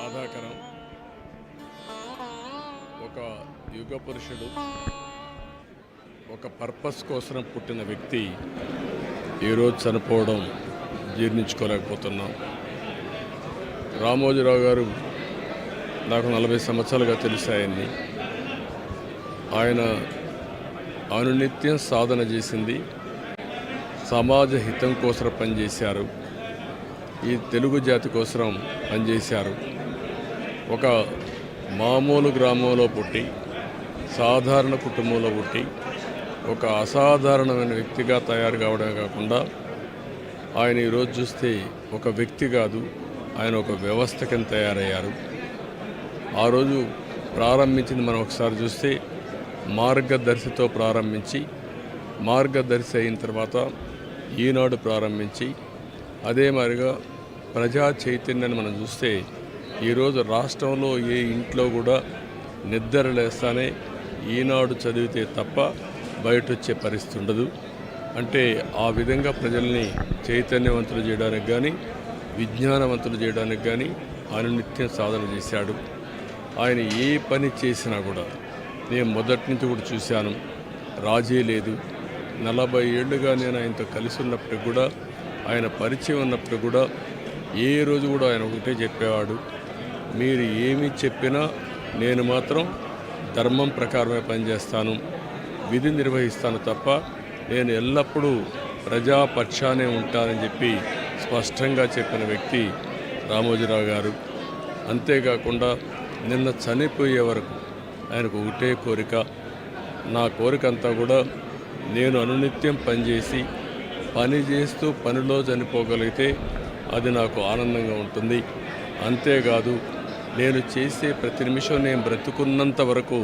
బాధాకరం. ఒక యుగ పురుషుడు, ఒక పర్పస్ కోసం పుట్టిన వ్యక్తి ఈరోజు చనిపోవడం జీర్ణించుకోలేకపోతున్నాం. రామోజీరావు గారు నాకు 40 సంవత్సరాలుగా తెలిసాయని. ఆయన అనునిత్యం సాధన చేసింది సమాజ హితం కోసం పనిచేశారు. ఈ తెలుగు జాతి కోసం పనిచేశారు. ఒక మామూలు గ్రామంలో పుట్టి, సాధారణ కుటుంబంలో పుట్టి, ఒక అసాధారణమైన వ్యక్తిగా తయారు కావడమే కాకుండా ఆయన ఈరోజు చూస్తే ఒక వ్యక్తి కాదు, ఆయన ఒక వ్యవస్థ కింద తయారయ్యారు. ఆ రోజు ప్రారంభించింది మనం ఒకసారి చూస్తే మార్గదర్శితో ప్రారంభించి, మార్గదర్శి అయిన తర్వాత ఈనాడు ప్రారంభించి, అదే మాదిరిగా ప్రజా చైతన్యాన్ని మనం చూస్తే ఈరోజు రాష్ట్రంలో ఏ ఇంట్లో కూడా నిద్ర లేస్తానే ఈనాడు చదివితే తప్ప బయట వచ్చే పరిస్థితి ఉండదు. అంటే ఆ విధంగా ప్రజల్ని చైతన్యవంతులు చేయడానికి కానీ, విజ్ఞానవంతులు చేయడానికి కానీ అనునిత్యం సాధన చేశాడు. ఆయన ఏ పని చేసినా కూడా నేను మొదటి నుంచి కూడా చూశాను, రాజీ లేదు. 40 ఏళ్ళుగా నేను ఆయనతో కలిసి ఉన్నప్పటికి కూడా, ఆయన పరిచయం ఉన్నప్పుడు కూడా ఏ రోజు కూడా ఆయన ఒకటే చెప్పేవాడు, మీరు ఏమి చెప్పినా నేను మాత్రం ధర్మం ప్రకారమే పనిచేస్తాను, విధి నిర్వహిస్తాను తప్ప నేను ఎల్లప్పుడూ ప్రజాపక్షానే ఉంటానని చెప్పి స్పష్టంగా చెప్పిన వ్యక్తి రామోజీరావు గారు. అంతేకాకుండా నిన్న చనిపోయే వరకు ఆయనకు ఒకటే కోరిక, నా కోరిక అంతా కూడా నేను అనునిత్యం పనిచేసి, పని చేస్తూ పనిలో చనిపోగలిగితే అది నాకు ఆనందంగా ఉంటుంది. అంతేకాదు, నేను చేసే ప్రతి నిమిషం నేను బ్రతుకున్నంత వరకు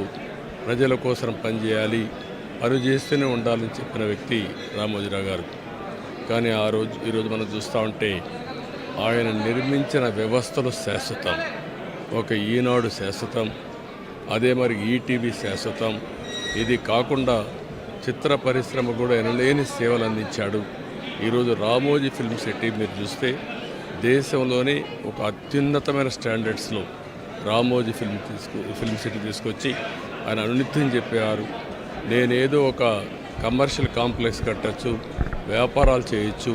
ప్రజల కోసం పనిచేయాలి, పని చేస్తూనే ఉండాలని చెప్పిన వ్యక్తి రామోజీరావు గారు. కానీ ఈరోజు మనం చూస్తూ ఉంటే ఆయన నిర్మించిన వ్యవస్థలు శాశ్వతం. ఒక ఈనాడు శాశ్వతం, అదే మరి ఈటీవీ శాశ్వతం. ఇది కాకుండా చిత్ర పరిశ్రమ కూడా ఎనలేని సేవలు అందించాడు. ఈరోజు రామోజీ ఫిల్మ్ సిటీ మీరు చూస్తే దేశంలోనే ఒక అత్యున్నతమైన స్టాండర్డ్స్లో రామోజీ ఫిల్మ్ సిటీ తీసుకొచ్చి ఆయన అనునిత్యం చెప్పేవారు, నేనేదో ఒక కమర్షియల్ కాంప్లెక్స్ కట్టచ్చు, వ్యాపారాలు చేయొచ్చు,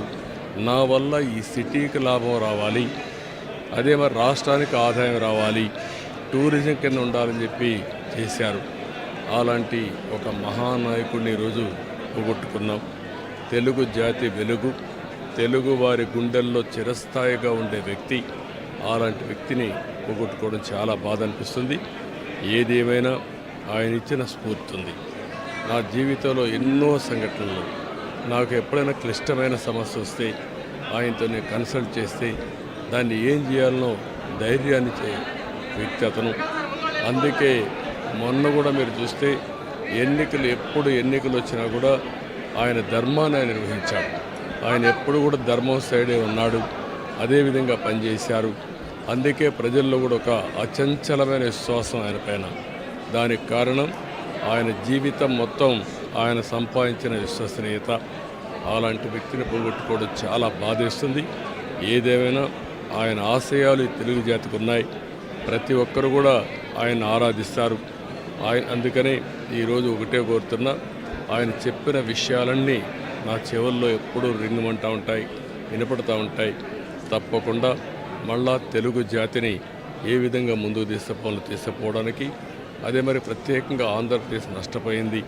నా వల్ల ఈ సిటీకి లాభం రావాలి, అదే మరి రాష్ట్రానికి ఆదాయం రావాలి, టూరిజం కింద ఉండాలని చెప్పి చేశారు. అలాంటి ఒక మహానాయకుడిని ఈరోజు పోగొట్టుకున్నాం. తెలుగు జాతి వెలుగు, తెలుగు వారి గుండెల్లో చిరస్థాయిగా ఉండే వ్యక్తి, అలాంటి వ్యక్తిని పోగొట్టుకోవడం చాలా బాధ అనిపిస్తుంది. ఏదేమైనా ఆయన ఇచ్చిన స్ఫూర్తి ఉంది. నా జీవితంలో ఎన్నో సంఘటనలు, నాకు ఎప్పుడైనా క్లిష్టమైన సమస్య వస్తే ఆయనతో నేను కన్సల్ట్ చేస్తే దాన్ని ఏం చేయాలనో ధైర్యాన్ని ఇచ్చే వ్యక్తి అతను. అందుకే మొన్న కూడా మీరు చూస్తే ఎప్పుడు ఎన్నికలు వచ్చినా కూడా ఆయన ధర్మాన్ని నిర్వహించాడు. ఆయన ఎప్పుడు కూడా ధర్మం సైడే ఉన్నాడు, అదేవిధంగా పనిచేశారు. అందుకే ప్రజల్లో కూడా ఒక అచంచలమైన విశ్వాసం ఆయన పైన. దానికి కారణం ఆయన జీవితం మొత్తం ఆయన సంపాదించిన విశ్వసనీయత. అలాంటి వ్యక్తిని పోగొట్టుకోవడం చాలా బాధేస్తుంది. ఏదేమైనా ఆయన ఆశయాలు తెలుగు జాతికి ఉన్నాయి. ప్రతి ఒక్కరు కూడా ఆయన ఆరాధిస్తారు. అందుకనే ఈరోజు ఒకటే కోరుతున్నా, ఆయన చెప్పిన విషయాలన్నీ నా చెవుల్లో ఎప్పుడూ రింగమంటూ ఉంటాయి, వినపడుతూ ఉంటాయి. తప్పకుండా మళ్ళా తెలుగు జాతిని ఏ విధంగా ముందుకు తీసుకుపోవడానికి, అదే మరి ప్రత్యేకంగా ఆంధ్రప్రదేశ్ నష్టపోయింది,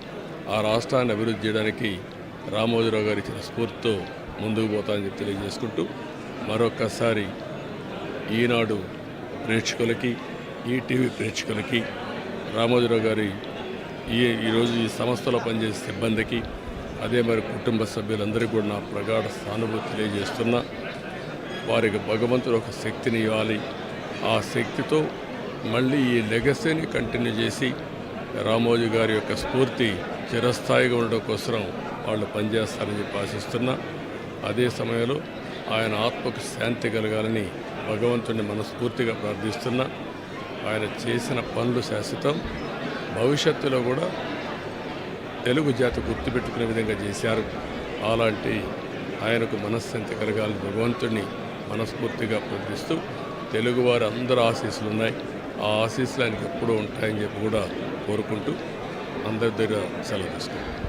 ఆ రాష్ట్రాన్ని అభివృద్ధి చేయడానికి రామోజీరావు గారు ఇచ్చిన స్ఫూర్తితో ముందుకు పోతానని చెప్పి తెలియజేసుకుంటూ, మరొక్కసారి ఈనాడు ప్రేక్షకులకి, ఈటీవీ ప్రేక్షకులకి, రామోజీరావు గారి ఈరోజు ఈ సంస్థలో పనిచేసే సిబ్బందికి, అదే మరి కుటుంబ సభ్యులందరికీ కూడా నా ప్రగాఢ సానుభూతి తెలియజేస్తున్నా. వారికి భగవంతుడు ఒక శక్తిని ఇవ్వాలి. ఆ శక్తితో మళ్ళీ ఈ లెగసీని కంటిన్యూ చేసి రామోజీ గారి యొక్క స్ఫూర్తి చిరస్థాయిగా ఉండడం కోసం వాళ్ళు పనిచేస్తారని చెప్పి ఆశిస్తున్నా. అదే సమయంలో ఆయన ఆత్మకు శాంతి కలగాలని భగవంతుడిని మనస్ఫూర్తిగా ప్రార్థిస్తున్నా. ఆయన చేసిన పనులు శాశ్వతం. భవిష్యత్తులో కూడా తెలుగు జాతి గుర్తుపెట్టుకునే విధంగా చేశారు. అలాంటి ఆయనకు మనశ్శాంతి కలగాలని భగవంతుడిని మనస్ఫూర్తిగా ప్రార్థిస్తూ తెలుగువారి అందరి ఆశీస్సులు ఉన్నాయి. ఆ ఆశీస్సులు ఆయనకి ఎప్పుడూ ఉంటాయని చెప్పి కూడా కోరుకుంటూ అందరి దగ్గర సెలవు తీసుకుంటాం.